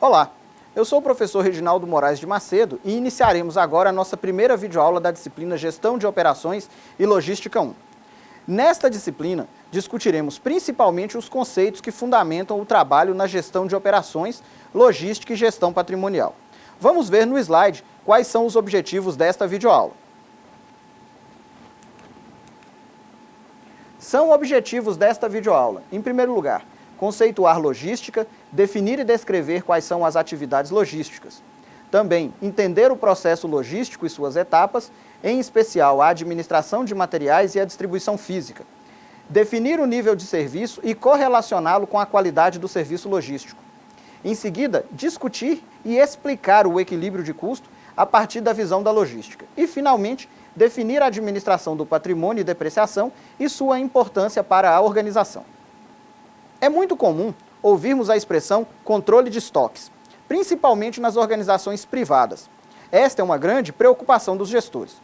Olá, eu sou o professor Reginaldo Moraes de Macedo e iniciaremos agora a nossa primeira videoaula da disciplina Gestão de Operações e Logística 1. Nesta disciplina, discutiremos principalmente os conceitos que fundamentam o trabalho na gestão de operações, logística e gestão patrimonial. Vamos ver no slide quais são os objetivos desta videoaula. São objetivos desta videoaula, em primeiro lugar, conceituar logística, definir e descrever quais são as atividades logísticas. Também, entender o processo logístico e suas etapas, em especial a administração de materiais e a distribuição física. Definir o nível de serviço e correlacioná-lo com a qualidade do serviço logístico. Em seguida, discutir e explicar o equilíbrio de custo a partir da visão da logística. E, finalmente, definir a administração do patrimônio e depreciação e sua importância para a organização. É muito comum ouvirmos a expressão controle de estoques, principalmente nas organizações privadas. Esta é uma grande preocupação dos gestores.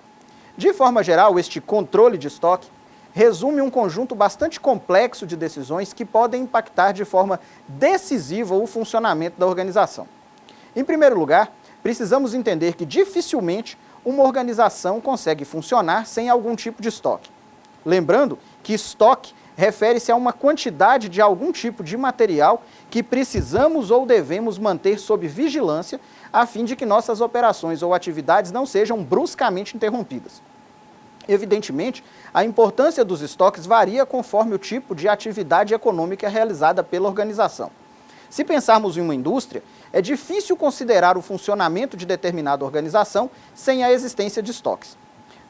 De forma geral, este controle de estoque resume um conjunto bastante complexo de decisões que podem impactar de forma decisiva o funcionamento da organização. Em primeiro lugar, precisamos entender que dificilmente uma organização consegue funcionar sem algum tipo de estoque. Lembrando que estoque refere-se a uma quantidade de algum tipo de material que precisamos ou devemos manter sob vigilância a fim de que nossas operações ou atividades não sejam bruscamente interrompidas. Evidentemente, a importância dos estoques varia conforme o tipo de atividade econômica realizada pela organização. Se pensarmos em uma indústria, é difícil considerar o funcionamento de determinada organização sem a existência de estoques.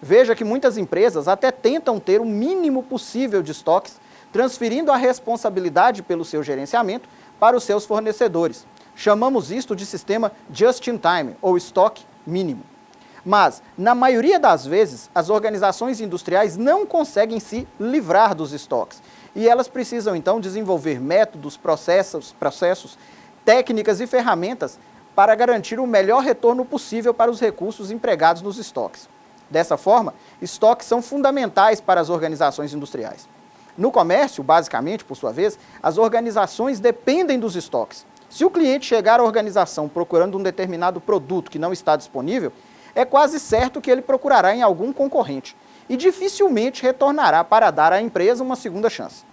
Veja que muitas empresas até tentam ter o mínimo possível de estoques, transferindo a responsabilidade pelo seu gerenciamento para os seus fornecedores. Chamamos isto de sistema just-in-time, ou estoque mínimo. Mas, na maioria das vezes, as organizações industriais não conseguem se livrar dos estoques, e elas precisam então desenvolver métodos, processos, técnicas e ferramentas para garantir o melhor retorno possível para os recursos empregados nos estoques. Dessa forma, estoques são fundamentais para as organizações industriais. No comércio, basicamente, por sua vez, as organizações dependem dos estoques. Se o cliente chegar à organização procurando um determinado produto que não está disponível, é quase certo que ele procurará em algum concorrente e dificilmente retornará para dar à empresa uma segunda chance.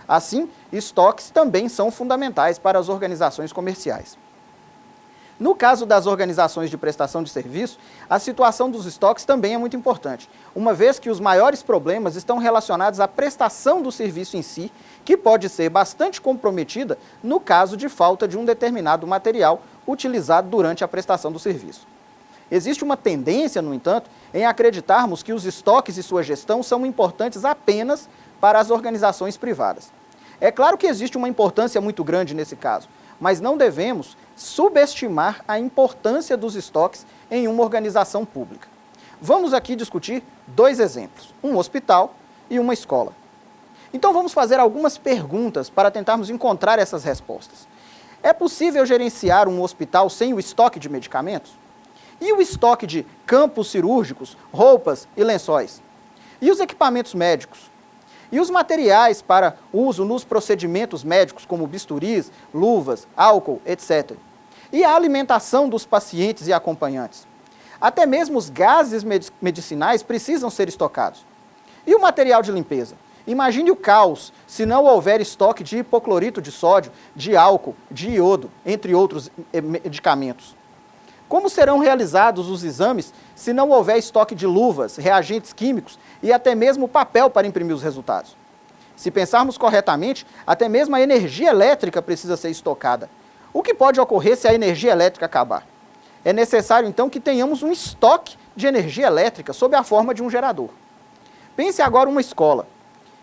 Assim, estoques também são fundamentais para as organizações comerciais. No caso das organizações de prestação de serviço, a situação dos estoques também é muito importante, uma vez que os maiores problemas estão relacionados à prestação do serviço em si, que pode ser bastante comprometida no caso de falta de um determinado material utilizado durante a prestação do serviço. Existe uma tendência, no entanto, em acreditarmos que os estoques e sua gestão são importantes apenas para as organizações privadas. É claro que existe uma importância muito grande nesse caso, mas não devemos subestimar a importância dos estoques em uma organização pública. Vamos aqui discutir dois exemplos, um hospital e uma escola. Então vamos fazer algumas perguntas para tentarmos encontrar essas respostas. É possível gerenciar um hospital sem o estoque de medicamentos? E o estoque de campos cirúrgicos, roupas e lençóis? E os equipamentos médicos? E os materiais para uso nos procedimentos médicos, como bisturis, luvas, álcool, etc. E a alimentação dos pacientes e acompanhantes? Até mesmo os gases medicinais precisam ser estocados. E o material de limpeza? Imagine o caos se não houver estoque de hipoclorito de sódio, de álcool, de iodo, entre outros medicamentos. Como serão realizados os exames se não houver estoque de luvas, reagentes químicos e até mesmo papel para imprimir os resultados? Se pensarmos corretamente, até mesmo a energia elétrica precisa ser estocada. O que pode ocorrer se a energia elétrica acabar? É necessário, então, que tenhamos um estoque de energia elétrica sob a forma de um gerador. Pense agora uma escola.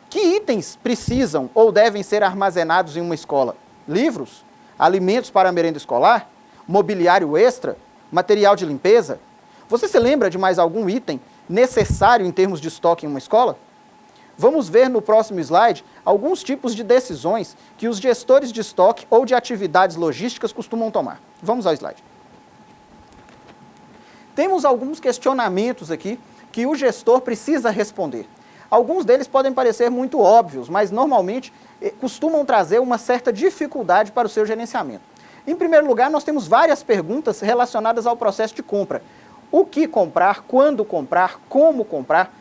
Que itens precisam ou devem ser armazenados em uma escola? Livros? Alimentos para a merenda escolar? Mobiliário extra? Material de limpeza? Você se lembra de mais algum item necessário em termos de estoque em uma escola? Vamos ver no próximo slide alguns tipos de decisões que os gestores de estoque ou de atividades logísticas costumam tomar. Vamos ao slide. Temos alguns questionamentos aqui que o gestor precisa responder. Alguns deles podem parecer muito óbvios, mas normalmente costumam trazer uma certa dificuldade para o seu gerenciamento. Em primeiro lugar, nós temos várias perguntas relacionadas ao processo de compra. O que comprar, quando comprar, como comprar,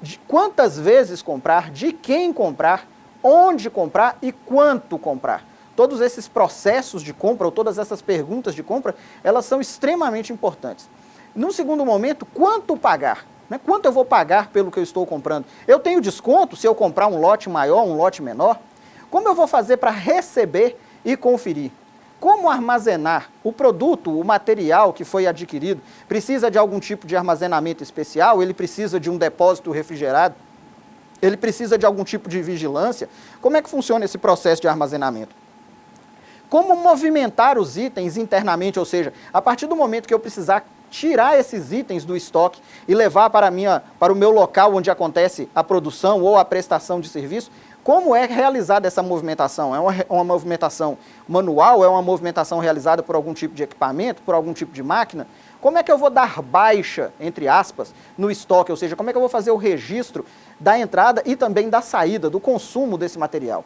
de quantas vezes comprar, de quem comprar, onde comprar e quanto comprar. Todos esses processos de compra, ou todas essas perguntas de compra, elas são extremamente importantes. Num segundo momento, quanto pagar? Né? Quanto eu vou pagar pelo que eu estou comprando? Eu tenho desconto se eu comprar um lote maior, um lote menor? Como eu vou fazer para receber e conferir? Como armazenar o produto, o material que foi adquirido? Precisa de algum tipo de armazenamento especial? Ele precisa de um depósito refrigerado? Ele precisa de algum tipo de vigilância? Como é que funciona esse processo de armazenamento? Como movimentar os itens internamente, ou seja, a partir do momento que eu precisar tirar esses itens do estoque e levar para o meu local onde acontece a produção ou a prestação de serviço, como é realizada essa movimentação? É uma movimentação manual? É uma movimentação realizada por algum tipo de equipamento, por algum tipo de máquina? Como é que eu vou dar baixa, entre aspas, no estoque? Ou seja, como é que eu vou fazer o registro da entrada e também da saída, do consumo desse material?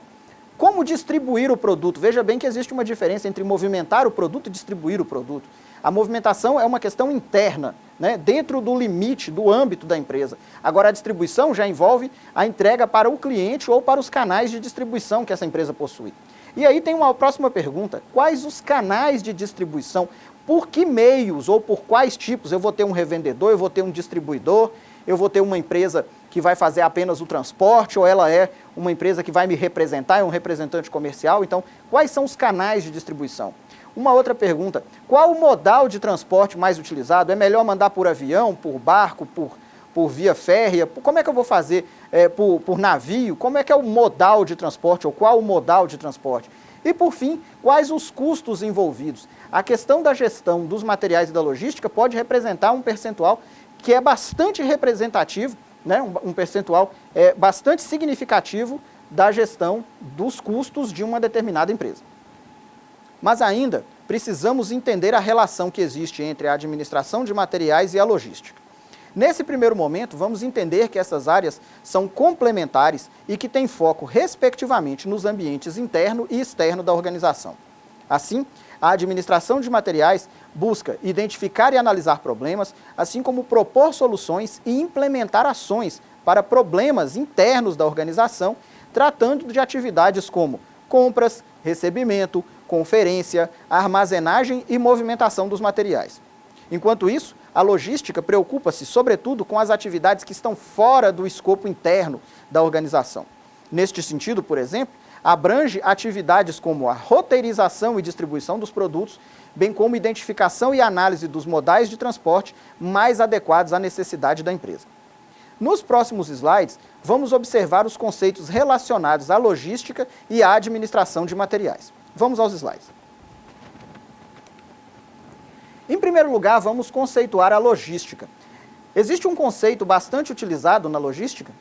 Como distribuir o produto? Veja bem que existe uma diferença entre movimentar o produto e distribuir o produto. A movimentação é uma questão interna, né, dentro do limite, do âmbito da empresa. Agora, a distribuição já envolve a entrega para o cliente ou para os canais de distribuição que essa empresa possui. E aí tem uma próxima pergunta: quais os canais de distribuição? Por que meios ou por quais tipos? Eu vou ter um revendedor, eu vou ter um distribuidor, eu vou ter uma empresa que vai fazer apenas o transporte, ou ela é uma empresa que vai me representar, é um representante comercial? Então, quais são os canais de distribuição? Uma outra pergunta: qual o modal de transporte mais utilizado? É melhor mandar por avião, por barco, por via férrea? Como é que eu vou fazer por navio? Como é que é o modal de transporte, ou qual o modal de transporte? E, por fim, quais os custos envolvidos? A questão da gestão dos materiais e da logística pode representar um percentual que é bastante representativo, né, um percentual bastante significativo da gestão dos custos de uma determinada empresa. Mas ainda precisamos entender a relação que existe entre a administração de materiais e a logística. Nesse primeiro momento, vamos entender que essas áreas são complementares e que têm foco, respectivamente, nos ambientes interno e externo da organização. Assim, a administração de materiais busca identificar e analisar problemas, assim como propor soluções e implementar ações para problemas internos da organização, tratando de atividades como compras, recebimento, conferência, armazenagem e movimentação dos materiais. Enquanto isso, a logística preocupa-se, sobretudo, com as atividades que estão fora do escopo interno da organização. Neste sentido, por exemplo, abrange atividades como a roteirização e distribuição dos produtos, bem como identificação e análise dos modais de transporte mais adequados à necessidade da empresa. Nos próximos slides, vamos observar os conceitos relacionados à logística e à administração de materiais. Vamos aos slides. Em primeiro lugar, vamos conceituar a logística. Existe um conceito bastante utilizado na logística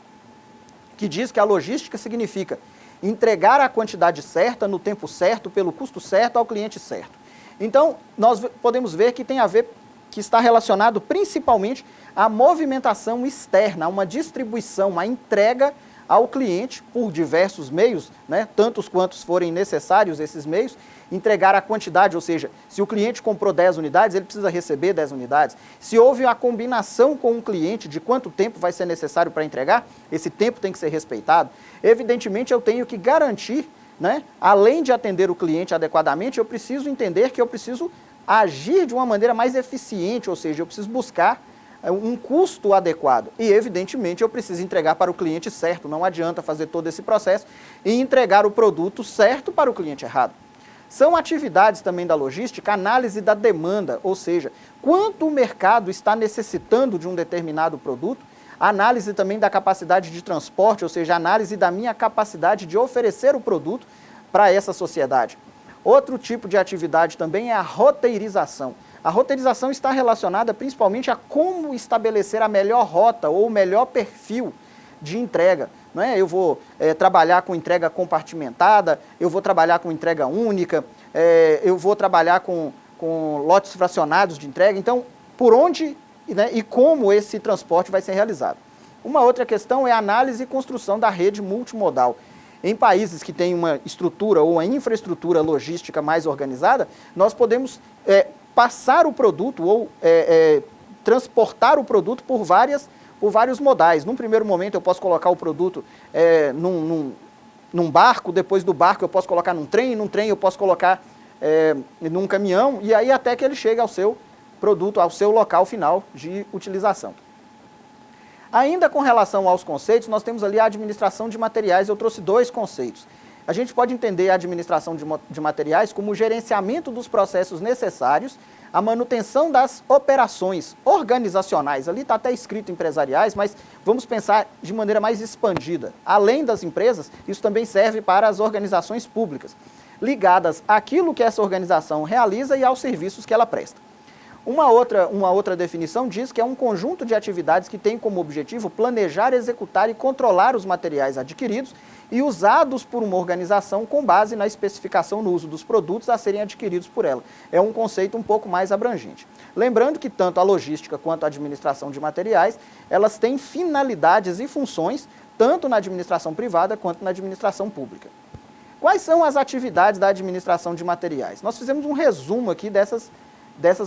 que diz que a logística significa entregar a quantidade certa, no tempo certo, pelo custo certo, ao cliente certo. Então, nós podemos ver que tem a ver, que está relacionado principalmente à movimentação externa, a uma distribuição, a entrega ao cliente por diversos meios, né, tantos quantos forem necessários esses meios, entregar a quantidade, ou seja, se o cliente comprou 10 unidades, ele precisa receber 10 unidades. Se houve a combinação com o cliente de quanto tempo vai ser necessário para entregar, esse tempo tem que ser respeitado. Evidentemente, eu tenho que garantir, né, além de atender o cliente adequadamente, eu preciso entender que eu preciso agir de uma maneira mais eficiente, ou seja, eu preciso buscar um custo adequado. E, evidentemente, eu preciso entregar para o cliente certo. Não adianta fazer todo esse processo e entregar o produto certo para o cliente errado. São atividades também da logística, análise da demanda, ou seja, quanto o mercado está necessitando de um determinado produto, análise também da capacidade de transporte, ou seja, análise da minha capacidade de oferecer o produto para essa sociedade. Outro tipo de atividade também é a roteirização. A roteirização está relacionada principalmente a como estabelecer a melhor rota ou o melhor perfil de entrega. Não é? Eu vou trabalhar com entrega compartimentada, eu vou trabalhar com entrega única, eu vou trabalhar com lotes fracionados de entrega. Então, por onde, né, e como esse transporte vai ser realizado? Uma outra questão é a análise e construção da rede multimodal. Em países que têm uma estrutura ou uma infraestrutura logística mais organizada, nós podemos passar o produto ou transportar o produto por vários modais. Num primeiro momento eu posso colocar o produto num barco, depois do barco eu posso colocar num trem eu posso colocar num caminhão, e aí até que ele chegue ao seu produto, ao seu local final de utilização. Ainda com relação aos conceitos, nós temos ali a administração de materiais. Eu trouxe 2 conceitos. A gente pode entender a administração de materiais como o gerenciamento dos processos necessários, a manutenção das operações organizacionais. Ali está até escrito empresariais, mas vamos pensar de maneira mais expandida. Além das empresas, isso também serve para as organizações públicas, ligadas àquilo que essa organização realiza e aos serviços que ela presta. Uma outra definição diz que é um conjunto de atividades que tem como objetivo planejar, executar e controlar os materiais adquiridos e usados por uma organização com base na especificação no uso dos produtos a serem adquiridos por ela. É um conceito um pouco mais abrangente. Lembrando que tanto a logística quanto a administração de materiais, elas têm finalidades e funções tanto na administração privada quanto na administração pública. Quais são as atividades da administração de materiais? Nós fizemos um resumo aqui dessas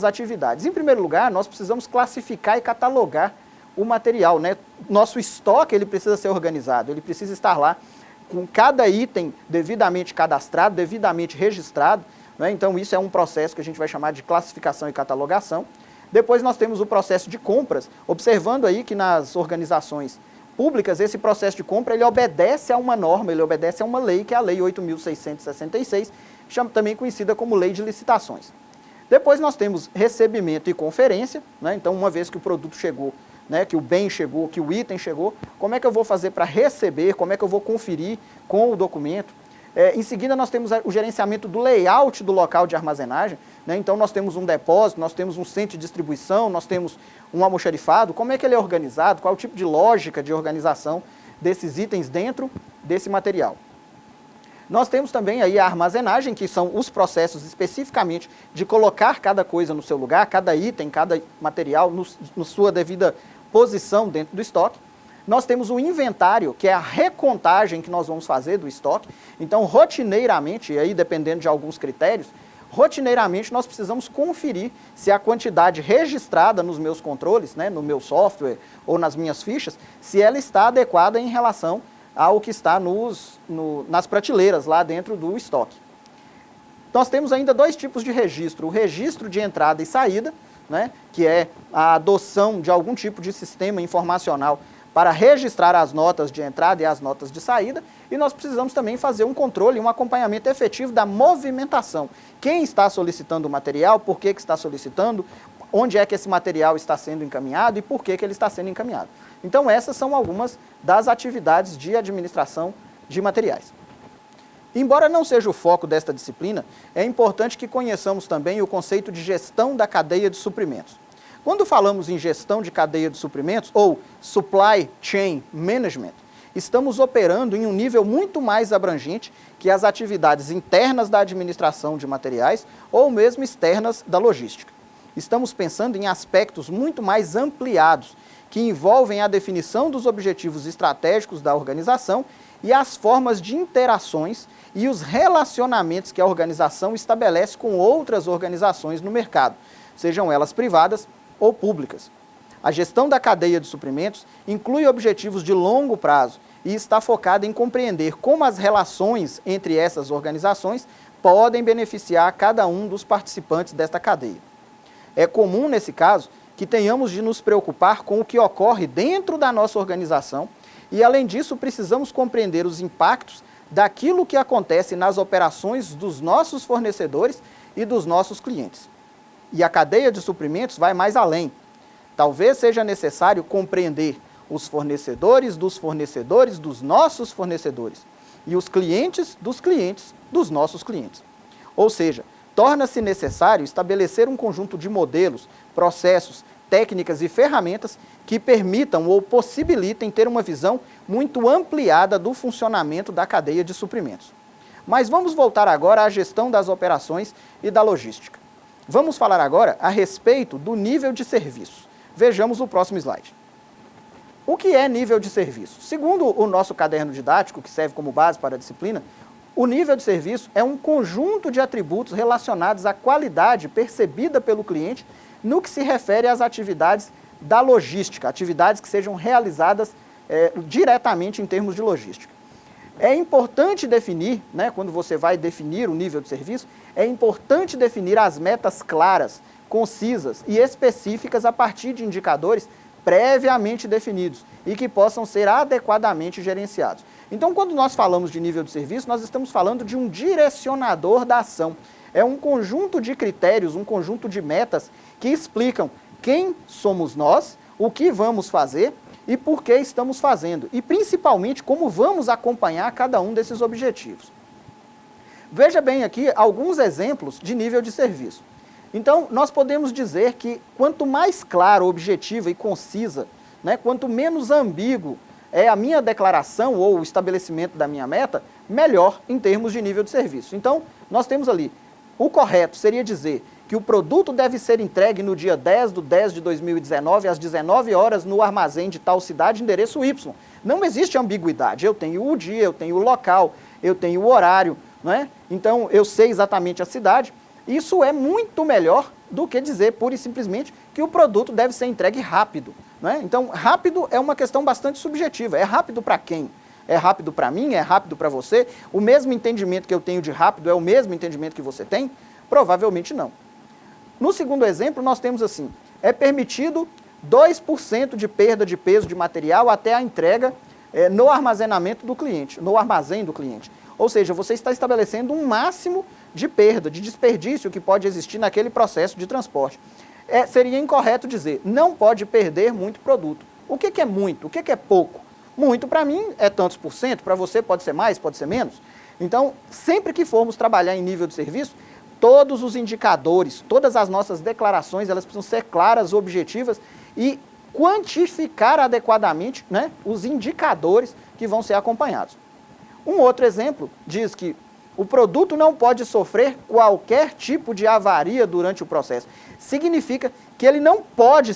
atividades. Em primeiro lugar, nós precisamos classificar e catalogar o material, né? Nosso estoque ele precisa ser organizado, ele precisa estar lá com cada item devidamente cadastrado, devidamente registrado, né? Então isso é um processo que a gente vai chamar de classificação e catalogação. Depois nós temos o processo de compras, observando aí que nas organizações públicas esse processo de compra ele obedece a uma norma, ele obedece a uma lei, que é a Lei 8.666, também conhecida como Lei de Licitações. Depois nós temos recebimento e conferência, né? Então uma vez que o produto chegou, né, que o bem chegou, que o item chegou, como é que eu vou fazer para receber, como é que eu vou conferir com o documento. Em seguida nós temos o gerenciamento do layout do local de armazenagem, né? Então nós temos um depósito, nós temos um centro de distribuição, nós temos um almoxarifado, como é que ele é organizado, qual é o tipo de lógica de organização desses itens dentro desse material. Nós temos também aí a armazenagem, que são os processos especificamente de colocar cada coisa no seu lugar, cada item, cada material na sua devida posição dentro do estoque. Nós temos o inventário, que é a recontagem que nós vamos fazer do estoque. Então, rotineiramente, e aí dependendo de alguns critérios, rotineiramente nós precisamos conferir se a quantidade registrada nos meus controles, né, no meu software ou nas minhas fichas, se ela está adequada em relação ao que está nas prateleiras lá dentro do estoque. Nós temos ainda 2 tipos de registro. O registro de entrada e saída, né, que é a adoção de algum tipo de sistema informacional para registrar as notas de entrada e as notas de saída, e nós precisamos também fazer um controle, um acompanhamento efetivo da movimentação. Quem está solicitando o material, por que está solicitando, onde é que esse material está sendo encaminhado e por que ele está sendo encaminhado. Então essas são algumas das atividades de administração de materiais. Embora não seja o foco desta disciplina, é importante que conheçamos também o conceito de gestão da cadeia de suprimentos. Quando falamos em gestão de cadeia de suprimentos, ou Supply Chain Management, estamos operando em um nível muito mais abrangente que as atividades internas da administração de materiais ou mesmo externas da logística. Estamos pensando em aspectos muito mais ampliados, que envolvem a definição dos objetivos estratégicos da organização e as formas de interações e os relacionamentos que a organização estabelece com outras organizações no mercado, sejam elas privadas ou públicas. A gestão da cadeia de suprimentos inclui objetivos de longo prazo e está focada em compreender como as relações entre essas organizações podem beneficiar cada um dos participantes desta cadeia. É comum, nesse caso, que tenhamos de nos preocupar com o que ocorre dentro da nossa organização e, além disso, precisamos compreender os impactos daquilo que acontece nas operações dos nossos fornecedores e dos nossos clientes. E a cadeia de suprimentos vai mais além. Talvez seja necessário compreender os fornecedores dos nossos fornecedores e os clientes dos nossos clientes. Ou seja, torna-se necessário estabelecer um conjunto de modelos, processos, técnicas e ferramentas que permitam ou possibilitem ter uma visão muito ampliada do funcionamento da cadeia de suprimentos. Mas vamos voltar agora à gestão das operações e da logística. Vamos falar agora a respeito do nível de serviço. Vejamos o próximo slide. O que é nível de serviço? Segundo o nosso caderno didático, que serve como base para a disciplina, o nível de serviço é um conjunto de atributos relacionados à qualidade percebida pelo cliente no que se refere às atividades da logística, atividades que sejam realizadas diretamente em termos de logística. É importante definir, né, quando você vai definir o nível de serviço, é importante definir as metas claras, concisas e específicas a partir de indicadores previamente definidos e que possam ser adequadamente gerenciados. Então, quando nós falamos de nível de serviço, nós estamos falando de um direcionador da ação. É um conjunto de critérios, um conjunto de metas que explicam quem somos nós, o que vamos fazer e por que estamos fazendo. E, principalmente, como vamos acompanhar cada um desses objetivos. Veja bem aqui alguns exemplos de nível de serviço. Então, nós podemos dizer que quanto mais clara, objetiva e concisa, né, quanto menos ambíguo é a minha declaração ou o estabelecimento da minha meta, melhor em termos de nível de serviço. Então, nós temos ali, o correto seria dizer que o produto deve ser entregue no dia 10/10/2019, às 19 horas, no armazém de tal cidade, endereço Y. Não existe ambiguidade. Eu tenho o dia, eu tenho o local, eu tenho o horário, né? Então, eu sei exatamente a cidade. Isso é muito melhor do que dizer, pura e simplesmente, que o produto deve ser entregue rápido, né? Então, rápido é uma questão bastante subjetiva. É rápido para quem? É rápido para mim? É rápido para você? O mesmo entendimento que eu tenho de rápido é o mesmo entendimento que você tem? Provavelmente não. No segundo exemplo, nós temos assim, é permitido 2% de perda de peso de material até a entrega no armazenamento do cliente, no armazém do cliente. Ou seja, você está estabelecendo um máximo de perda, de desperdício que pode existir naquele processo de transporte. Seria incorreto dizer, não pode perder muito produto. O que é muito? O que é pouco? Muito para mim é tantos por cento, para você pode ser mais, pode ser menos. Então, sempre que formos trabalhar em nível de serviço, todos os indicadores, todas as nossas declarações, elas precisam ser claras, objetivas e quantificar adequadamente, né, os indicadores que vão ser acompanhados. Um outro exemplo diz que o produto não pode sofrer qualquer tipo de avaria durante o processo. Significa que ele não pode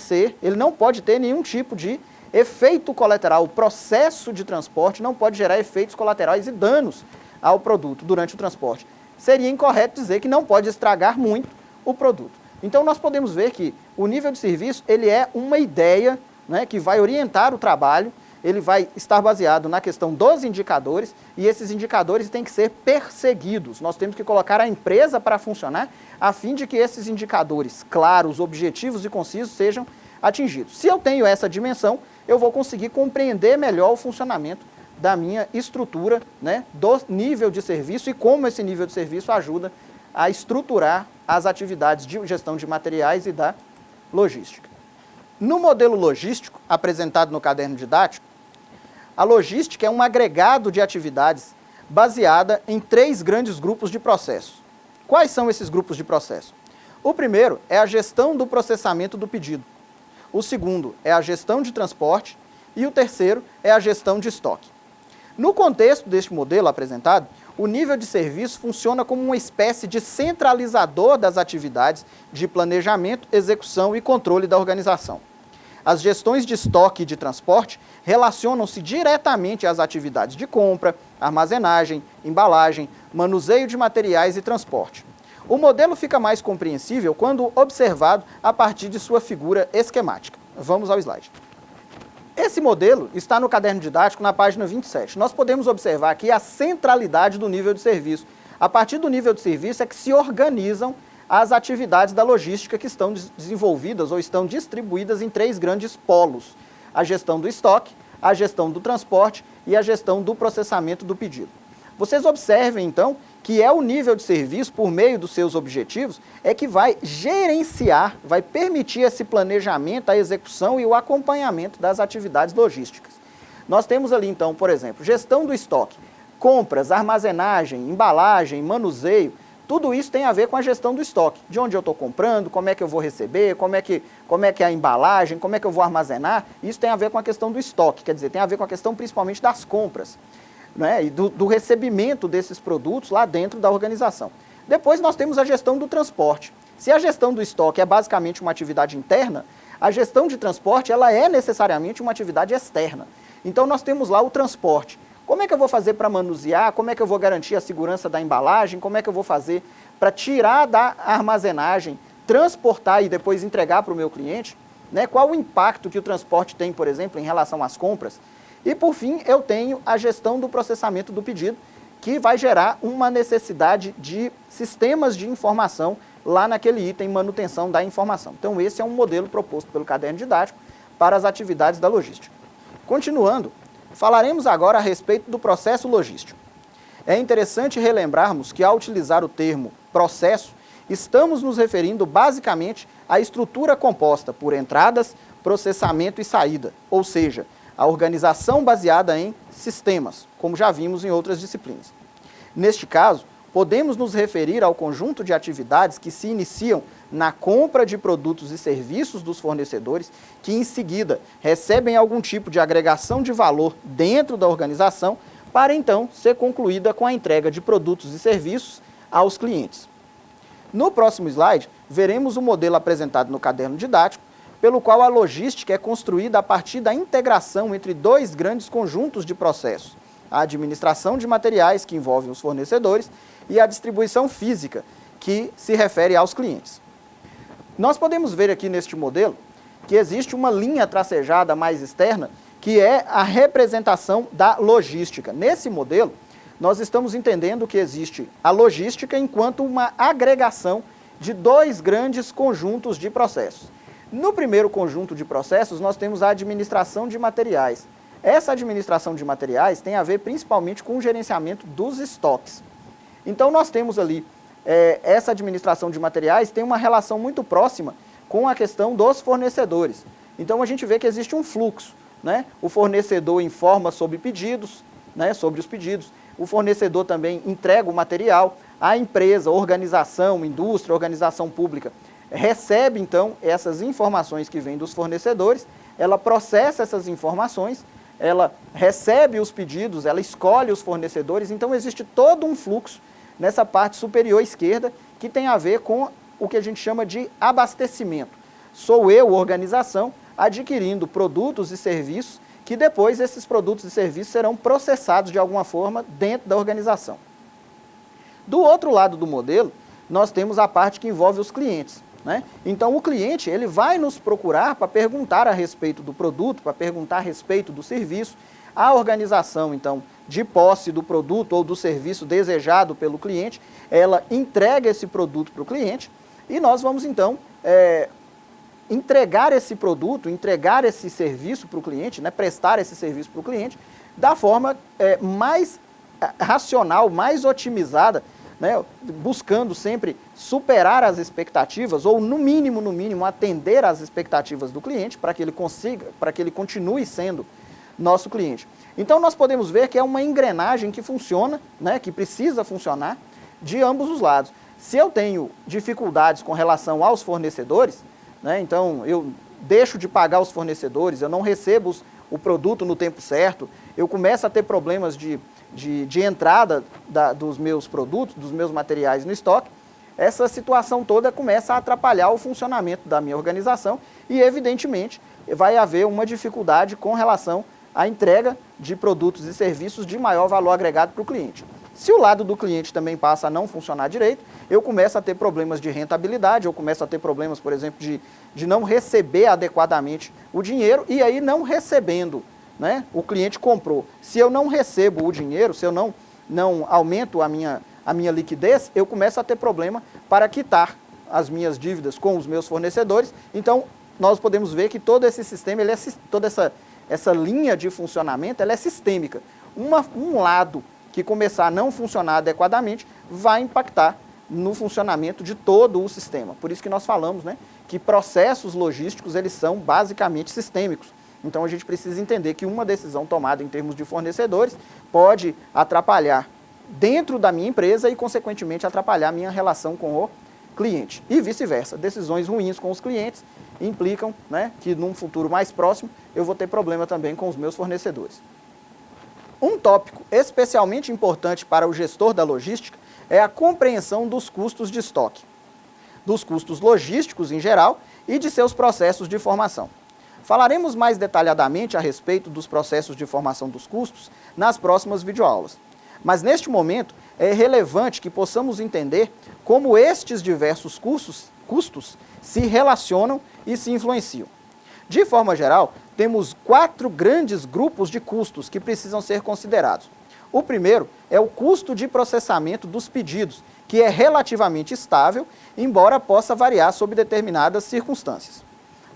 ter nenhum tipo de efeito colateral. O processo de transporte não pode gerar efeitos colaterais e danos ao produto durante o transporte. Seria incorreto dizer que não pode estragar muito o produto. Então, nós podemos ver que o nível de serviço ele é uma ideia, né, que vai orientar o trabalho, ele vai estar baseado na questão dos indicadores e esses indicadores têm que ser perseguidos. Nós temos que colocar a empresa para funcionar a fim de que esses indicadores claros, objetivos e concisos sejam atingidos. Se eu tenho essa dimensão, eu vou conseguir compreender melhor o funcionamento da minha estrutura, né, do nível de serviço e como esse nível de serviço ajuda a estruturar as atividades de gestão de materiais e da logística. No modelo logístico, apresentado no caderno didático, a logística é um agregado de atividades baseada em 3 grandes grupos de processos. Quais são esses grupos de processo? O primeiro é a gestão do processamento do pedido. O segundo é a gestão de transporte e o terceiro é a gestão de estoque. No contexto deste modelo apresentado, o nível de serviço funciona como uma espécie de centralizador das atividades de planejamento, execução e controle da organização. As gestões de estoque e de transporte relacionam-se diretamente às atividades de compra, armazenagem, embalagem, manuseio de materiais e transporte. O modelo fica mais compreensível quando observado a partir de sua figura esquemática. Vamos ao slide. Esse modelo está no caderno didático na página 27. Nós podemos observar aqui a centralidade do nível de serviço. A partir do nível de serviço é que se organizam as atividades da logística que estão desenvolvidas ou estão distribuídas em 3 grandes polos. A gestão do estoque, a gestão do transporte e a gestão do processamento do pedido. Vocês observem, então, que é o nível de serviço, por meio dos seus objetivos, é que vai gerenciar, vai permitir esse planejamento, a execução e o acompanhamento das atividades logísticas. Nós temos ali, então, por exemplo, gestão do estoque, compras, armazenagem, embalagem, manuseio, tudo isso tem a ver com a gestão do estoque. De onde eu estou comprando, como é que eu vou receber, como é que é a embalagem, como é que eu vou armazenar. Isso tem a ver com a questão do estoque, quer dizer, tem a ver com a questão principalmente das compras, né, e do recebimento desses produtos lá dentro da organização. Depois nós temos a gestão do transporte. Se a gestão do estoque é basicamente uma atividade interna, A gestão de transporte, ela é necessariamente uma atividade externa. Então nós temos lá o transporte. Como é que eu vou fazer para manusear? Como é que eu vou garantir a segurança da embalagem? Como é que eu vou fazer para tirar da armazenagem, transportar e depois entregar para o meu cliente? Né? Qual o impacto que o transporte tem, por exemplo, em relação às compras? E, por fim, eu tenho a gestão do processamento do pedido, que vai gerar uma necessidade de sistemas de informação lá naquele item manutenção da informação. Então, esse é um modelo proposto pelo caderno didático para as atividades da logística. Continuando, falaremos agora a respeito do processo logístico. É interessante relembrarmos que, ao utilizar o termo processo, estamos nos referindo basicamente à estrutura composta por entradas, processamento e saída, ou seja, a organização baseada em sistemas, como já vimos em outras disciplinas. Neste caso, podemos nos referir ao conjunto de atividades que se iniciam na compra de produtos e serviços dos fornecedores, que em seguida recebem algum tipo de agregação de valor dentro da organização, para então ser concluída com a entrega de produtos e serviços aos clientes. No próximo slide, veremos o modelo apresentado no caderno didático, pelo qual a logística é construída a partir da integração entre dois grandes conjuntos de processos: a administração de materiais, que envolve os fornecedores, e a distribuição física, que se refere aos clientes. Nós podemos ver aqui neste modelo que existe uma linha tracejada mais externa, que é a representação da logística. Nesse modelo, nós estamos entendendo que existe a logística enquanto uma agregação de dois grandes conjuntos de processos. No primeiro conjunto de processos, nós temos a administração de materiais. Essa administração de materiais tem a ver principalmente com o gerenciamento dos estoques. Então, nós temos ali, essa administração de materiais tem uma relação muito próxima com a questão dos fornecedores. Então, a gente vê que existe um fluxo, né? O fornecedor informa sobre pedidos, né? Sobre os pedidos. O fornecedor também entrega o material. A empresa, organização, indústria, organização pública, recebe, então, essas informações que vêm dos fornecedores, ela processa essas informações, ela recebe os pedidos, ela escolhe os fornecedores, então existe todo um fluxo nessa parte superior esquerda que tem a ver com o que a gente chama de abastecimento. Sou eu, organização, adquirindo produtos e serviços que depois esses produtos e serviços serão processados de alguma forma dentro da organização. Do outro lado do modelo, nós temos a parte que envolve os clientes, né? Então, o cliente ele vai nos procurar para perguntar a respeito do produto, para perguntar a respeito do serviço. A organização, então, de posse do produto ou do serviço desejado pelo cliente, ela entrega esse produto para o cliente e nós vamos, então, entregar esse produto, entregar esse serviço para o cliente, né, prestar esse serviço para o cliente da forma mais racional, mais otimizada, né, buscando sempre superar as expectativas ou, no mínimo, atender às expectativas do cliente para que ele consiga, para que ele continue sendo nosso cliente. Então, nós podemos ver que é uma engrenagem que funciona, né, que precisa funcionar de ambos os lados. Se eu tenho dificuldades com relação aos fornecedores, né, então eu deixo de pagar os fornecedores, eu não recebo o produto no tempo certo, eu começo a ter problemas de entrada dos meus produtos, dos meus materiais no estoque, essa situação toda começa a atrapalhar o funcionamento da minha organização e, evidentemente, vai haver uma dificuldade com relação à entrega de produtos e serviços de maior valor agregado para o cliente. Se o lado do cliente também passa a não funcionar direito, eu começo a ter problemas de rentabilidade, eu começo a ter problemas, por exemplo, de não receber adequadamente o dinheiro e aí não recebendo, né? O cliente comprou. Se eu não recebo o dinheiro, se eu não aumento a minha liquidez, eu começo a ter problema para quitar as minhas dívidas com os meus fornecedores. Então, nós podemos ver que todo esse sistema, toda essa linha de funcionamento, ela é sistêmica. Um lado que começar a não funcionar adequadamente vai impactar no funcionamento de todo o sistema. Por isso que nós falamos, né, que processos logísticos eles são basicamente sistêmicos. Então, a gente precisa entender que uma decisão tomada em termos de fornecedores pode atrapalhar dentro da minha empresa e, consequentemente, atrapalhar a minha relação com o cliente. E vice-versa. Decisões ruins com os clientes implicam, né, que, num futuro mais próximo, eu vou ter problema também com os meus fornecedores. Um tópico especialmente importante para o gestor da logística é a compreensão dos custos de estoque. dos custos logísticos em geral e de seus processos de formação. Falaremos mais detalhadamente a respeito dos processos de formação dos custos nas próximas videoaulas. Mas neste momento é relevante que possamos entender como estes diversos custos se relacionam e se influenciam. De forma geral, temos 4 grandes grupos de custos que precisam ser considerados. O primeiro é o custo de processamento dos pedidos, que é relativamente estável, embora possa variar sob determinadas circunstâncias.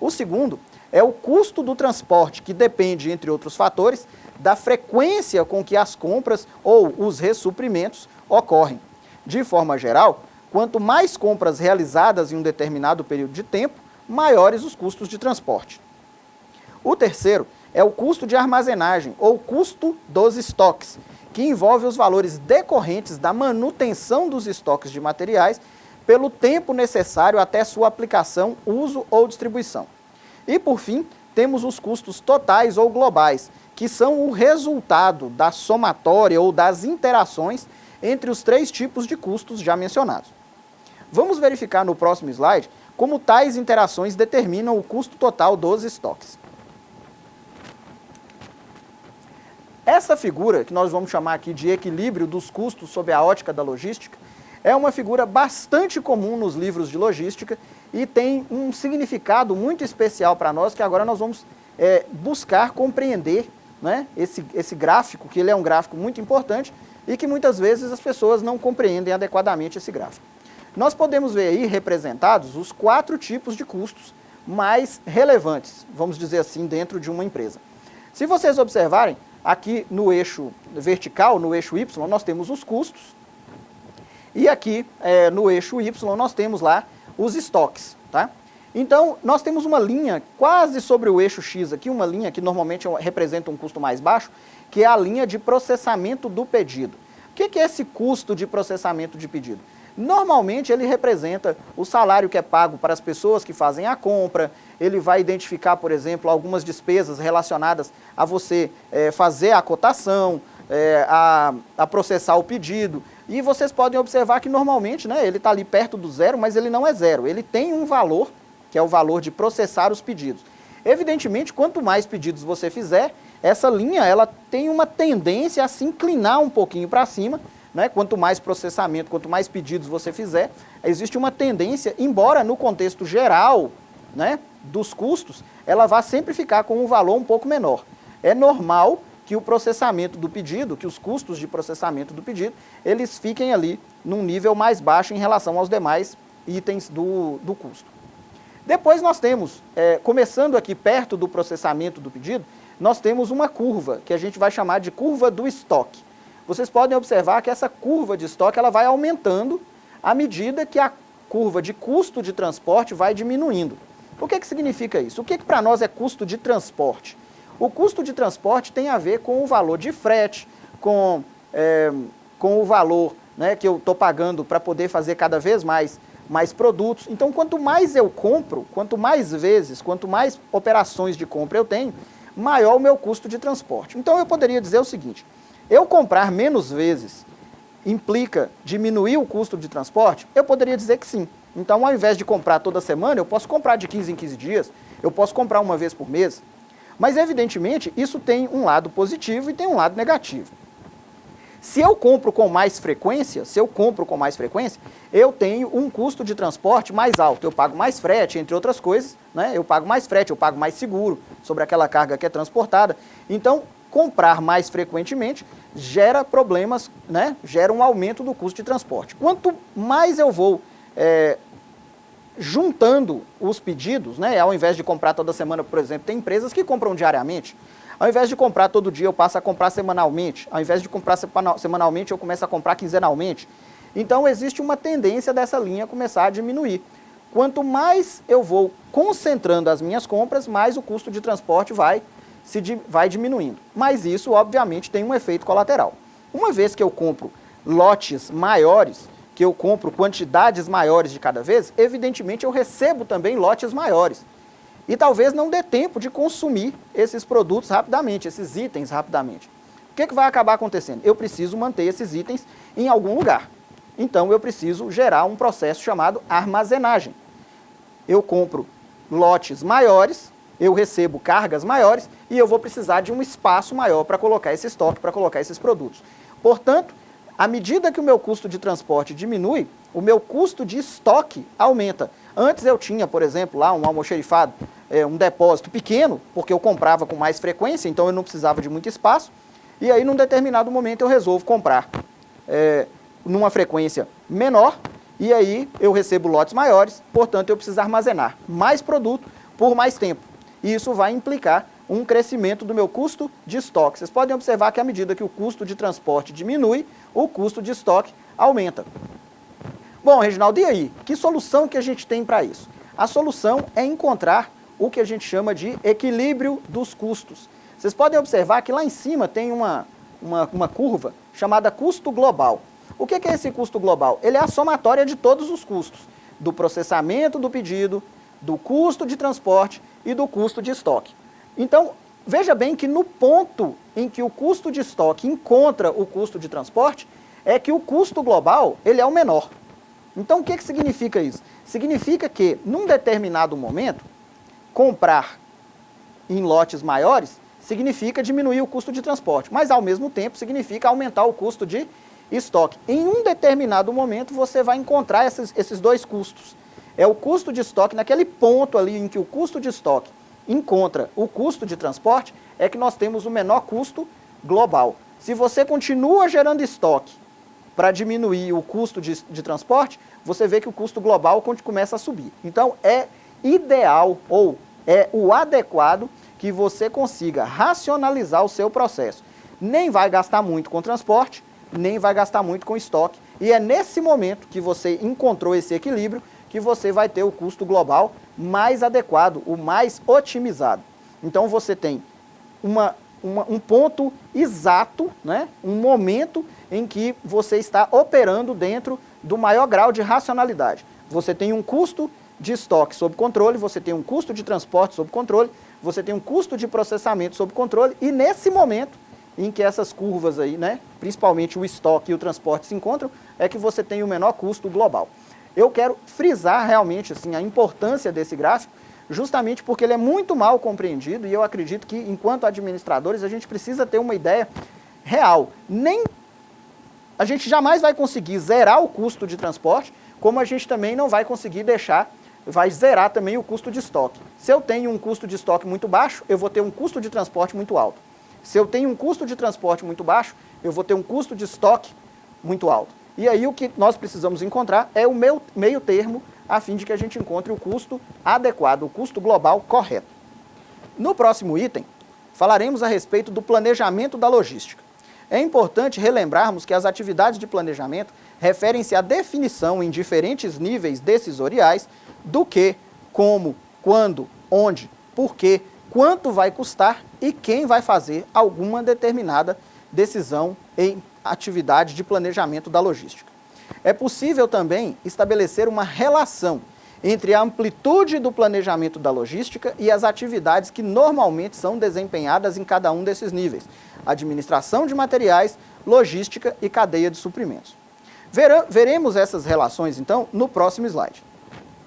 O segundo é o custo do transporte, que depende, entre outros fatores, da frequência com que as compras ou os ressuprimentos ocorrem. De forma geral, quanto mais compras realizadas em um determinado período de tempo, maiores os custos de transporte. O terceiro é o custo de armazenagem, ou custo dos estoques, que envolve os valores decorrentes da manutenção dos estoques de materiais pelo tempo necessário até sua aplicação, uso ou distribuição. E, por fim, temos os custos totais ou globais, que são o resultado da somatória ou das interações entre os 3 tipos de custos já mencionados. Vamos verificar no próximo slide como tais interações determinam o custo total dos estoques. Essa figura, que nós vamos chamar aqui de equilíbrio dos custos sob a ótica da logística, é uma figura bastante comum nos livros de logística e tem um significado muito especial para nós, que agora nós vamos buscar compreender, né, esse gráfico, que ele é um gráfico muito importante e que muitas vezes as pessoas não compreendem adequadamente esse gráfico. Nós podemos ver aí representados os 4 tipos de custos mais relevantes, vamos dizer assim, dentro de uma empresa. Se vocês observarem, aqui no eixo vertical, no eixo Y, nós temos os custos, e aqui no eixo Y nós temos lá os estoques, tá? Então, nós temos uma linha quase sobre o eixo X aqui, uma linha que normalmente representa um custo mais baixo, que é a linha de processamento do pedido. O que é esse custo de processamento de pedido? Normalmente ele representa o salário que é pago para as pessoas que fazem a compra, ele vai identificar, por exemplo, algumas despesas relacionadas a você fazer a cotação, a processar o pedido. E vocês podem observar que normalmente, né, ele está ali perto do zero, mas ele não é zero. Ele tem um valor, que é o valor de processar os pedidos. Evidentemente, quanto mais pedidos você fizer, essa linha ela tem uma tendência a se inclinar um pouquinho para cima, né? Quanto mais processamento, quanto mais pedidos você fizer, existe uma tendência, embora no contexto geral, né, dos custos, ela vá sempre ficar com um valor um pouco menor. É normal que o processamento do pedido, que os custos de processamento do pedido, eles fiquem ali num nível mais baixo em relação aos demais itens do custo. Depois nós temos, começando aqui perto do processamento do pedido, nós temos uma curva, que a gente vai chamar de curva do estoque. Vocês podem observar que essa curva de estoque ela vai aumentando à medida que a curva de custo de transporte vai diminuindo. O que significa isso? O que para nós é custo de transporte? O custo de transporte tem a ver com o valor de frete, com o valor, né, que eu estou pagando para poder fazer cada vez mais produtos. Então, quanto mais eu compro, quanto mais vezes, quanto mais operações de compra eu tenho, maior o meu custo de transporte. Então, eu poderia dizer o seguinte: eu comprar menos vezes implica diminuir o custo de transporte? Eu poderia dizer que sim. Então, ao invés de comprar toda semana, eu posso comprar de 15 em 15 dias, eu posso comprar uma vez por mês. Mas, evidentemente, isso tem um lado positivo e tem um lado negativo. Se eu compro com mais frequência, eu tenho um custo de transporte mais alto. Eu pago mais frete, entre outras coisas, né? Eu pago mais frete, eu pago mais seguro sobre aquela carga que é transportada. Então, comprar mais frequentemente gera problemas, né? Gera um aumento do custo de transporte. Quanto mais eu vou juntando os pedidos, né? Ao invés de comprar toda semana, por exemplo, tem empresas que compram diariamente. Ao invés de comprar todo dia, eu passo a comprar semanalmente. Ao invés de comprar semanalmente, eu começo a comprar quinzenalmente. Então, existe uma tendência dessa linha começar a diminuir. Quanto mais eu vou concentrando as minhas compras, mais o custo de transporte vai diminuindo. Mas isso, obviamente, tem um efeito colateral. Uma vez que eu compro lotes maiores, que eu compro quantidades maiores de cada vez, evidentemente eu recebo também lotes maiores. E talvez não dê tempo de consumir esses produtos rapidamente, esses itens rapidamente. O que vai acabar acontecendo? Eu preciso manter esses itens em algum lugar. Então eu preciso gerar um processo chamado armazenagem. Eu compro lotes maiores, eu recebo cargas maiores e eu vou precisar de um espaço maior para colocar esse estoque, para colocar esses produtos. Portanto, à medida que o meu custo de transporte diminui, o meu custo de estoque aumenta. Antes eu tinha, por exemplo, lá um almoxerifado, um depósito pequeno, porque eu comprava com mais frequência, então eu não precisava de muito espaço. E aí, num determinado momento, eu resolvo comprar numa frequência menor, e aí eu recebo lotes maiores, portanto eu preciso armazenar mais produto por mais tempo. E isso vai implicar um crescimento do meu custo de estoque. Vocês podem observar que à medida que o custo de transporte diminui, o custo de estoque aumenta. Bom, Reginaldo, e aí? Que solução que a gente tem para isso? A solução é encontrar o que a gente chama de equilíbrio dos custos. Vocês podem observar que lá em cima tem uma curva chamada custo global. O que é esse custo global? Ele é a somatória de todos os custos, do processamento do pedido, do custo de transporte e do custo de estoque. Então, veja bem que no ponto em que o custo de estoque encontra o custo de transporte, é que o custo global ele é o menor. Então, o que significa isso? Significa que, num determinado momento, comprar em lotes maiores significa diminuir o custo de transporte, mas, ao mesmo tempo, significa aumentar o custo de estoque. Em um determinado momento, você vai encontrar esses dois custos. É o custo de estoque, naquele ponto ali em que o custo de estoque encontra o custo de transporte, é que nós temos o menor custo global. Se você continua gerando estoque para diminuir o custo de transporte, você vê que o custo global começa a subir. Então, é ideal ou é o adequado que você consiga racionalizar o seu processo. Nem vai gastar muito com transporte, nem vai gastar muito com estoque. E é nesse momento que você encontrou esse equilíbrio que você vai ter o custo global mais adequado, o mais otimizado. Então você tem um ponto exato, né? Um momento em que você está operando dentro do maior grau de racionalidade. Você tem um custo de estoque sob controle, você tem um custo de transporte sob controle, você tem um custo de processamento sob controle, e nesse momento em que essas curvas aí, né, principalmente o estoque e o transporte se encontram, é que você tem o menor custo global. Eu quero frisar realmente assim, a importância desse gráfico, justamente porque ele é muito mal compreendido, e eu acredito que, enquanto administradores, a gente precisa ter uma ideia real. A gente jamais vai conseguir zerar o custo de transporte, como a gente também não vai conseguir vai zerar também o custo de estoque. Se eu tenho um custo de estoque muito baixo, eu vou ter um custo de transporte muito alto. Se eu tenho um custo de transporte muito baixo, eu vou ter um custo de estoque muito alto. E aí o que nós precisamos encontrar é o meio termo, a fim de que a gente encontre o custo adequado, o custo global correto. No próximo item, falaremos a respeito do planejamento da logística. É importante relembrarmos que as atividades de planejamento referem-se à definição em diferentes níveis decisoriais do que, como, quando, onde, por quê, quanto vai custar e quem vai fazer alguma determinada decisão em atividade de planejamento da logística. É possível também estabelecer uma relação entre a amplitude do planejamento da logística e as atividades que normalmente são desempenhadas em cada um desses níveis: administração de materiais, logística e cadeia de suprimentos. Veremos essas relações, então, no próximo slide.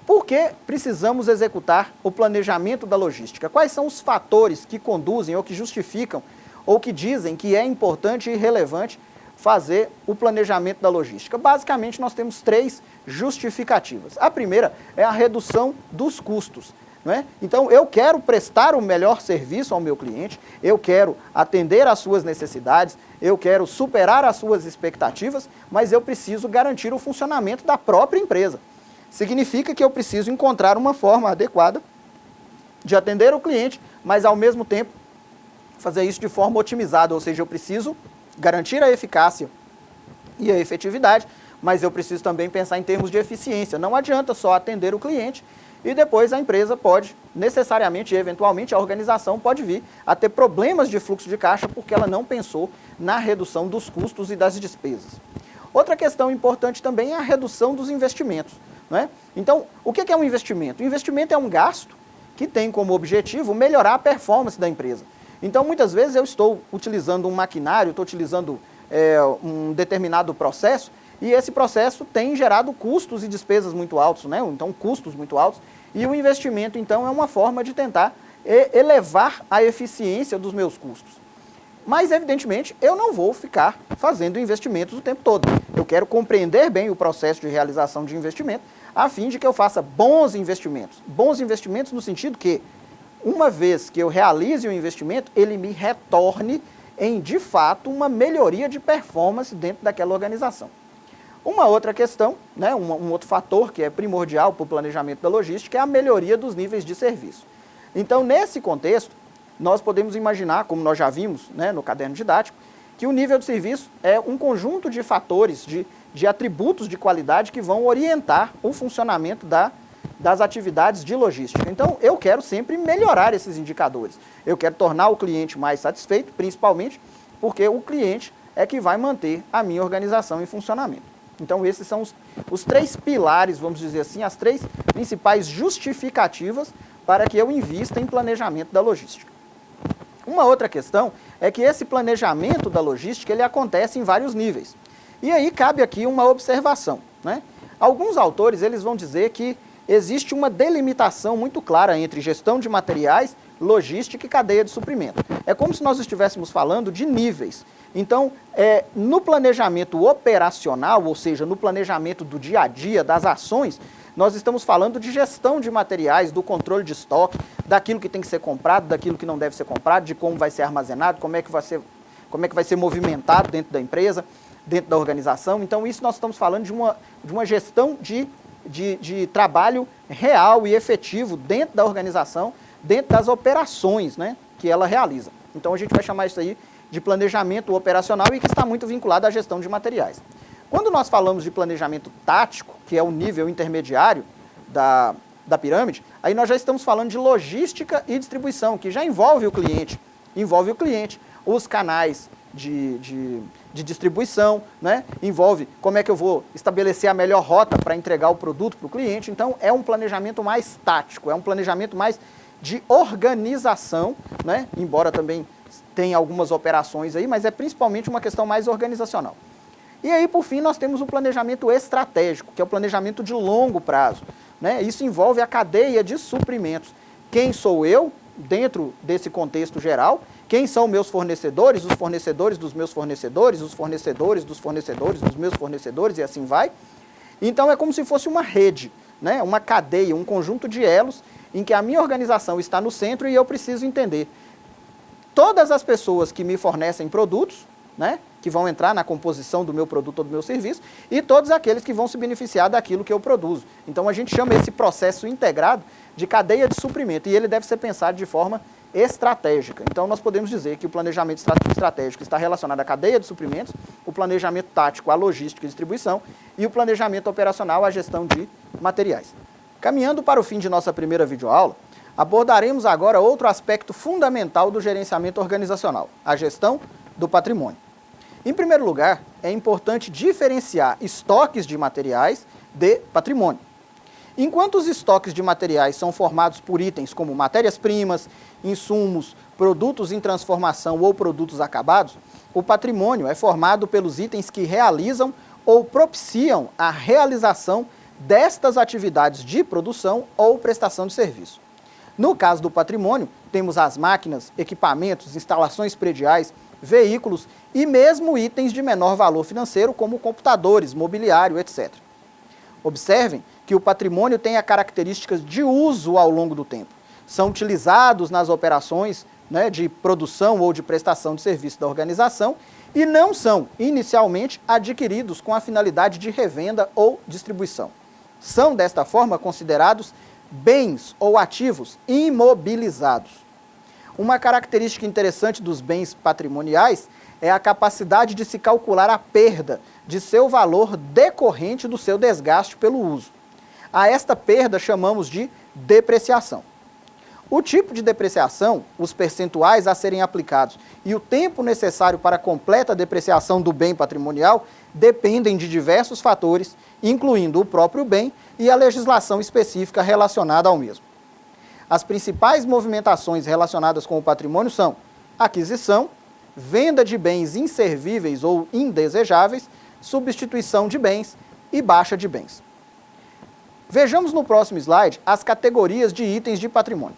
Por que precisamos executar o planejamento da logística? Quais são os fatores que conduzem ou que justificam ou que dizem que é importante e relevante fazer o planejamento da logística? Basicamente, nós temos 3 justificativas. A primeira é a redução dos custos, não é? Então, eu quero prestar o melhor serviço ao meu cliente, eu quero atender às suas necessidades, eu quero superar as suas expectativas, mas eu preciso garantir o funcionamento da própria empresa. Significa que eu preciso encontrar uma forma adequada de atender o cliente, mas ao mesmo tempo fazer isso de forma otimizada, ou seja, eu preciso garantir a eficácia e a efetividade, mas eu preciso também pensar em termos de eficiência. Não adianta só atender o cliente e depois a empresa pode, necessariamente e eventualmente, a organização pode vir a ter problemas de fluxo de caixa porque ela não pensou na redução dos custos e das despesas. Outra questão importante também é a redução dos investimentos, não é? Então, o que é um investimento? O investimento é um gasto que tem como objetivo melhorar a performance da empresa. Então, muitas vezes eu estou utilizando um maquinário, estou utilizando um determinado processo, e esse processo tem gerado custos e despesas muito altos, né? Então custos muito altos, e o investimento então é uma forma de tentar elevar a eficiência dos meus custos. Mas, evidentemente, eu não vou ficar fazendo investimentos o tempo todo. Eu quero compreender bem o processo de realização de investimento, a fim de que eu faça bons investimentos. Bons investimentos no sentido que, uma vez que eu realize o investimento, ele me retorne em, de fato, uma melhoria de performance dentro daquela organização. Uma outra questão, né, um outro fator que é primordial para o planejamento da logística é a melhoria dos níveis de serviço. Então, nesse contexto, nós podemos imaginar, como nós já vimos, né, no caderno didático, que o nível de serviço é um conjunto de fatores, de atributos de qualidade que vão orientar o funcionamento das atividades de logística. Então, eu quero sempre melhorar esses indicadores. Eu quero tornar o cliente mais satisfeito, principalmente porque o cliente é que vai manter a minha organização em funcionamento. Então, esses são os três pilares, vamos dizer assim, as três principais justificativas para que eu invista em planejamento da logística. Uma outra questão é que esse planejamento da logística ele acontece em vários níveis. E aí cabe aqui uma observação, né? Alguns autores eles vão dizer que existe uma delimitação muito clara entre gestão de materiais, logística e cadeia de suprimento. É como se nós estivéssemos falando de níveis. Então, no planejamento operacional, ou seja, no planejamento do dia a dia, das ações, nós estamos falando de gestão de materiais, do controle de estoque, daquilo que tem que ser comprado, daquilo que não deve ser comprado, de como vai ser armazenado, como é que vai ser movimentado dentro da empresa, dentro da organização. Então, isso nós estamos falando de uma gestão de trabalho real e efetivo dentro da organização, dentro das operações, né, que ela realiza. Então, a gente vai chamar isso aí de planejamento operacional e que está muito vinculado à gestão de materiais. Quando nós falamos de planejamento tático, que é o nível intermediário da pirâmide, aí nós já estamos falando de logística e distribuição, que já envolve o cliente, os canais de distribuição, né? Envolve como é que eu vou estabelecer a melhor rota para entregar o produto para o cliente. Então, é um planejamento mais tático, é um planejamento mais de organização, né? Embora também tenha algumas operações aí, mas é principalmente uma questão mais organizacional. E aí, por fim, nós temos o planejamento estratégico, que é o planejamento de longo prazo, né? Isso envolve a cadeia de suprimentos. Quem sou eu dentro desse contexto geral? Quem são meus fornecedores? Os fornecedores dos meus fornecedores, os fornecedores dos fornecedores dos meus fornecedores e assim vai. Então, é como se fosse uma rede, né? Uma cadeia, um conjunto de elos em que a minha organização está no centro e eu preciso entender todas as pessoas que me fornecem produtos, né, que vão entrar na composição do meu produto ou do meu serviço, e todos aqueles que vão se beneficiar daquilo que eu produzo. Então, a gente chama esse processo integrado de cadeia de suprimento, e ele deve ser pensado de forma estratégica. Então, nós podemos dizer que o planejamento estratégico está relacionado à cadeia de suprimentos, o planejamento tático à logística e distribuição, e o planejamento operacional à gestão de materiais. Caminhando para o fim de nossa primeira videoaula, abordaremos agora outro aspecto fundamental do gerenciamento organizacional, a gestão do patrimônio. Em primeiro lugar, é importante diferenciar estoques de materiais de patrimônio. Enquanto os estoques de materiais são formados por itens como matérias-primas, insumos, produtos em transformação ou produtos acabados, o patrimônio é formado pelos itens que realizam ou propiciam a realização destas atividades de produção ou prestação de serviço. No caso do patrimônio, temos as máquinas, equipamentos, instalações prediais, veículos e mesmo itens de menor valor financeiro, como computadores, mobiliário, etc. Observem que o patrimônio tem as características de uso ao longo do tempo. São utilizados nas operações, né, de produção ou de prestação de serviço da organização e não são, inicialmente, adquiridos com a finalidade de revenda ou distribuição. São, desta forma, considerados bens ou ativos imobilizados. Uma característica interessante dos bens patrimoniais é a capacidade de se calcular a perda de seu valor decorrente do seu desgaste pelo uso. A esta perda chamamos de depreciação. O tipo de depreciação, os percentuais a serem aplicados e o tempo necessário para a completa depreciação do bem patrimonial dependem de diversos fatores, incluindo o próprio bem e a legislação específica relacionada ao mesmo. As principais movimentações relacionadas com o patrimônio são aquisição, venda de bens inservíveis ou indesejáveis, substituição de bens e baixa de bens. Vejamos no próximo slide as categorias de itens de patrimônio.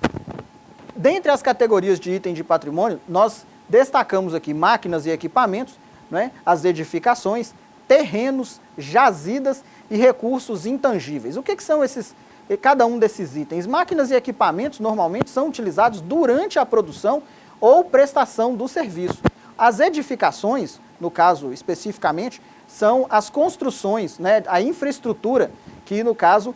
Dentre as categorias de itens de patrimônio, nós destacamos aqui máquinas e equipamentos, né, as edificações, terrenos, jazidas e recursos intangíveis. O que são cada um desses itens? Máquinas e equipamentos normalmente são utilizados durante a produção ou prestação do serviço. As edificações, no caso especificamente, são as construções, né, a infraestrutura que, no caso,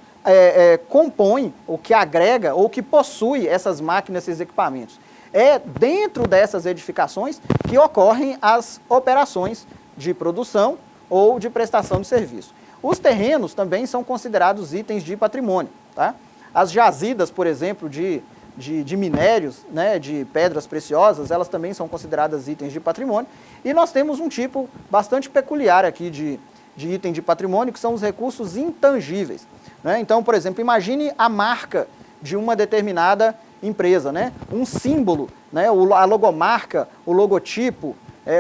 compõe, ou que agrega, ou que possui essas máquinas e esses equipamentos. É dentro dessas edificações que ocorrem as operações de produção ou de prestação de serviço. Os terrenos também são considerados itens de patrimônio. Tá? As jazidas, por exemplo, de minérios, né, de pedras preciosas, elas também são consideradas itens de patrimônio. E nós temos um tipo bastante peculiar aqui de item de patrimônio, que são os recursos intangíveis. Né? Então, por exemplo, imagine a marca de uma determinada empresa, né? Um símbolo, né? A logomarca, o logotipo,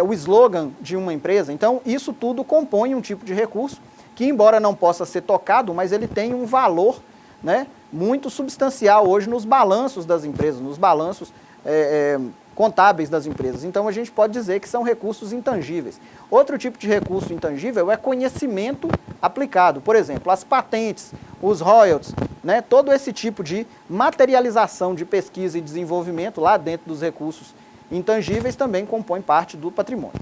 o slogan de uma empresa. Então, isso tudo compõe um tipo de recurso que, embora não possa ser tocado, mas ele tem um valor, né, muito substancial hoje nos balanços das empresas, nos balanços contábeis das empresas. Então, a gente pode dizer que são recursos intangíveis. Outro tipo de recurso intangível é conhecimento aplicado. Por exemplo, as patentes, os royalties, né, todo esse tipo de materialização de pesquisa e desenvolvimento lá dentro dos recursos intangíveis também compõem parte do patrimônio.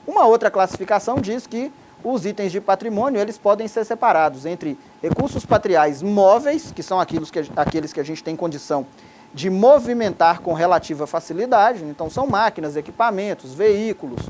Uma outra classificação diz que os itens de patrimônio eles podem ser separados entre recursos patrimoniais móveis, que são aqueles que a gente tem condição de movimentar com relativa facilidade, então são máquinas, equipamentos, veículos,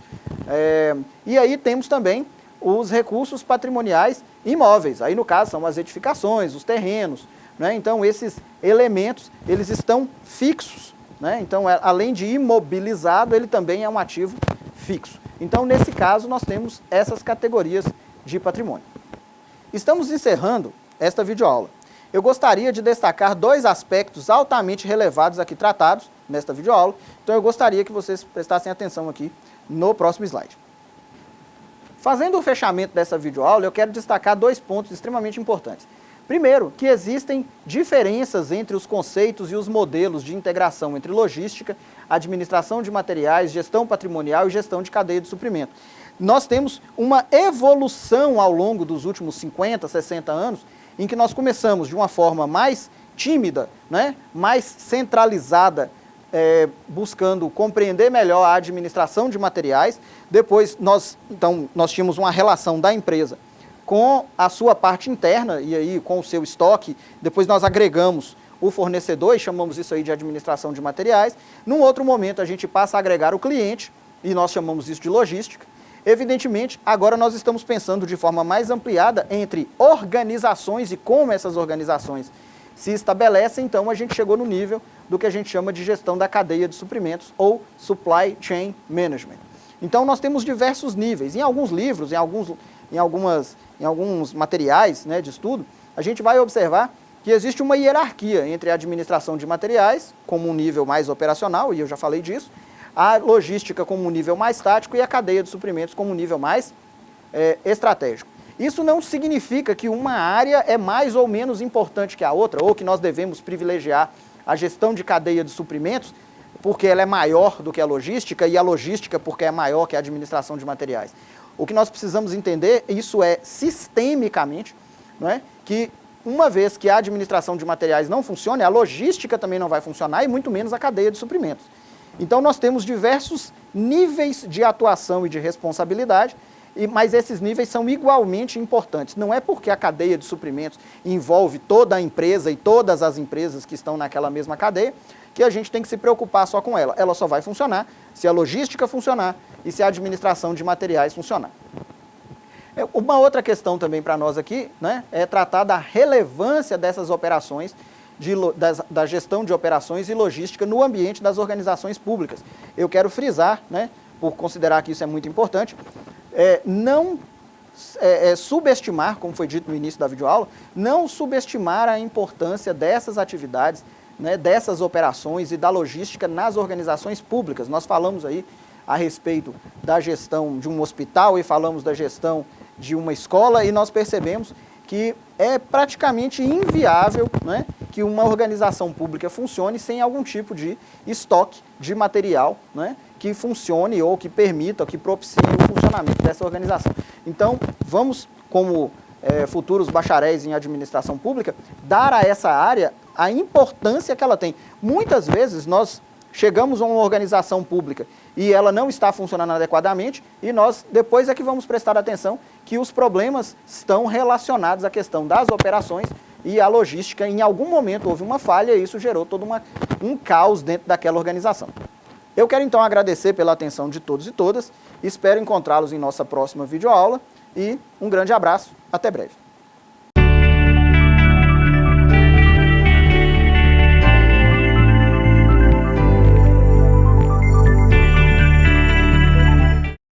e aí temos também os recursos patrimoniais imóveis, aí no caso são as edificações, os terrenos, né? Então esses elementos eles estão fixos, né? Então além de imobilizado, ele também é um ativo fixo. Então nesse caso nós temos essas categorias de patrimônio. Estamos encerrando esta videoaula. Eu gostaria de destacar dois aspectos altamente relevados aqui tratados nesta videoaula, então eu gostaria que vocês prestassem atenção aqui no próximo slide. Fazendo o fechamento dessa videoaula, eu quero destacar dois pontos extremamente importantes. Primeiro, que existem diferenças entre os conceitos e os modelos de integração entre logística, administração de materiais, gestão patrimonial e gestão de cadeia de suprimento. Nós temos uma evolução ao longo dos últimos 50, 60 anos, em que nós começamos de uma forma mais tímida, né, mais centralizada, buscando compreender melhor a administração de materiais. Depois nós tínhamos uma relação da empresa com a sua parte interna e aí com o seu estoque. Depois nós agregamos o fornecedor e chamamos isso aí de administração de materiais. Num outro momento a gente passa a agregar o cliente e nós chamamos isso de logística. Evidentemente, agora nós estamos pensando de forma mais ampliada entre organizações e como essas organizações se estabelecem. Então a gente chegou no nível do que a gente chama de gestão da cadeia de suprimentos ou Supply Chain Management. Então nós temos diversos níveis. Em alguns livros, em alguns materiais, né, de estudo, a gente vai observar que existe uma hierarquia entre a administração de materiais, como um nível mais operacional, e eu já falei disso, a logística como um nível mais tático e a cadeia de suprimentos como um nível mais estratégico. Isso não significa que uma área é mais ou menos importante que a outra, ou que nós devemos privilegiar a gestão de cadeia de suprimentos porque ela é maior do que a logística e a logística porque é maior que a administração de materiais. O que nós precisamos entender, isso é sistemicamente, não é? Que uma vez que a administração de materiais não funcione, a logística também não vai funcionar e muito menos a cadeia de suprimentos. Então nós temos diversos níveis de atuação e de responsabilidade, mas esses níveis são igualmente importantes. Não é porque a cadeia de suprimentos envolve toda a empresa e todas as empresas que estão naquela mesma cadeia que a gente tem que se preocupar só com ela. Ela só vai funcionar se a logística funcionar e se a administração de materiais funcionar. Uma outra questão também para nós aqui, né, é tratar da relevância dessas operações, da gestão de operações e logística no ambiente das organizações públicas. Eu quero frisar, né, por considerar que isso é muito importante, não subestimar, como foi dito no início da videoaula, não subestimar a importância dessas atividades, né, dessas operações e da logística nas organizações públicas. Nós falamos aí a respeito da gestão de um hospital e falamos da gestão de uma escola e nós percebemos que é praticamente inviável, né, que uma organização pública funcione sem algum tipo de estoque de material, né, que funcione ou que permita, ou que propicie o funcionamento dessa organização. Então, vamos, como futuros bacharéis em administração pública, dar a essa área a importância que ela tem. Muitas vezes nós chegamos a uma organização pública e ela não está funcionando adequadamente e nós depois é que vamos prestar atenção que os problemas estão relacionados à questão das operações e à logística. Em algum momento houve uma falha e isso gerou todo um caos dentro daquela organização. Eu quero então agradecer pela atenção de todos e todas, espero encontrá-los em nossa próxima videoaula e um grande abraço, até breve.